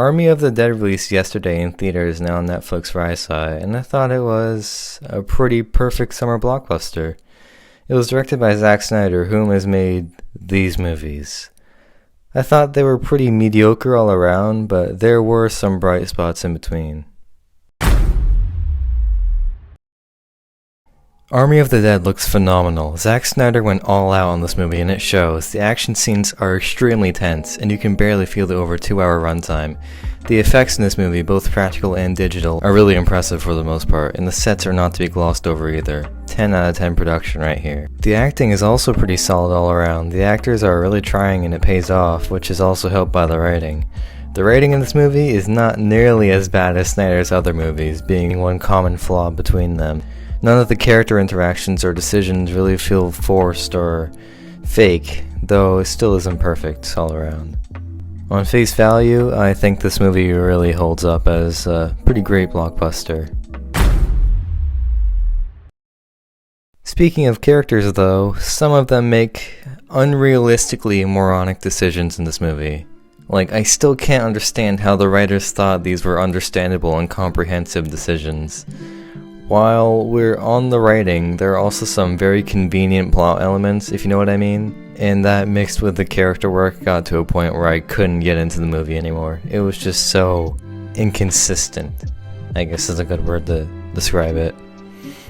Army of the Dead released yesterday in theaters, now on Netflix where I saw it, and I thought it was a pretty perfect summer blockbuster. It was directed by Zack Snyder, whom has made these movies. I thought they were pretty mediocre all around, but there were some bright spots in between. Army of the Dead looks phenomenal. Zack Snyder went all out on this movie and it shows. The action scenes are extremely tense and you can barely feel the over 2-hour runtime. The effects in this movie, both practical and digital, are really impressive for the most part, and the sets are not to be glossed over either. 10 out of 10 production right here. The acting is also pretty solid all around. The actors are really trying and it pays off, which is also helped by the writing. The writing in this movie is not nearly as bad as Snyder's other movies, being one common flaw between them. None of the character interactions or decisions really feel forced or fake, though it still isn't perfect all around. On face value, I think this movie really holds up as a pretty great blockbuster. Speaking of characters though, some of them make unrealistically moronic decisions in this movie. Like, I still can't understand how the writers thought these were understandable and comprehensive decisions. While we're on the writing, there are also some very convenient plot elements, if you know what I mean, and that mixed with the character work got to a point where I couldn't get into the movie anymore. It was just so inconsistent, I guess is a good word to describe it.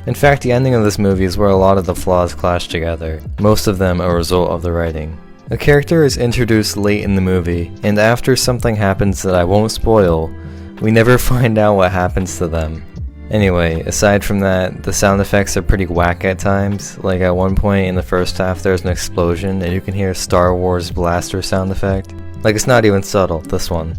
In fact, the ending of this movie is where a lot of the flaws clash together, most of them a result of the writing. A character is introduced late in the movie, and after something happens that I won't spoil, we never find out what happens to them. Anyway, aside from that, the sound effects are pretty whack at times. Like at one point in the first half there's an explosion and you can hear a Star Wars blaster sound effect. Like, it's not even subtle, this one.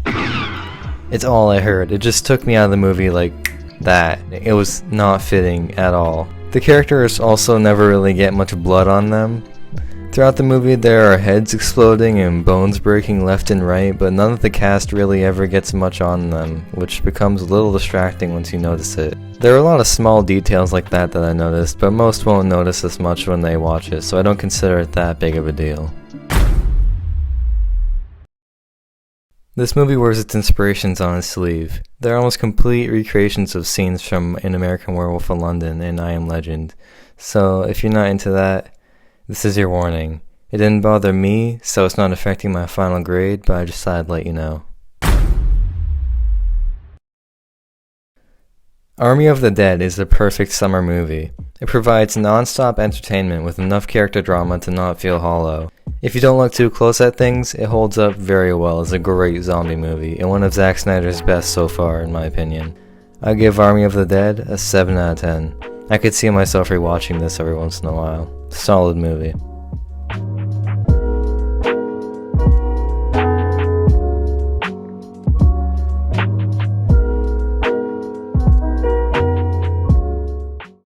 It's all I heard. It just took me out of the movie like that. It was not fitting at all. The characters also never really get much blood on them. Throughout the movie there are heads exploding and bones breaking left and right, but none of the cast really ever gets much on them, which becomes a little distracting once you notice it. There are a lot of small details like that I noticed, but most won't notice as much when they watch it, so I don't consider it that big of a deal. This movie wears its inspirations on its sleeve. They're almost complete recreations of scenes from An American Werewolf in London and I Am Legend, so if you're not into that, this is your warning. It didn't bother me, so it's not affecting my final grade, but I just thought I'd let you know. Army of the Dead is the perfect summer movie. It provides non-stop entertainment with enough character drama to not feel hollow. If you don't look too close at things, it holds up very well as a great zombie movie, and one of Zack Snyder's best so far in my opinion. I give Army of the Dead a 7 out of 10. I could see myself rewatching this every once in a while. Solid movie.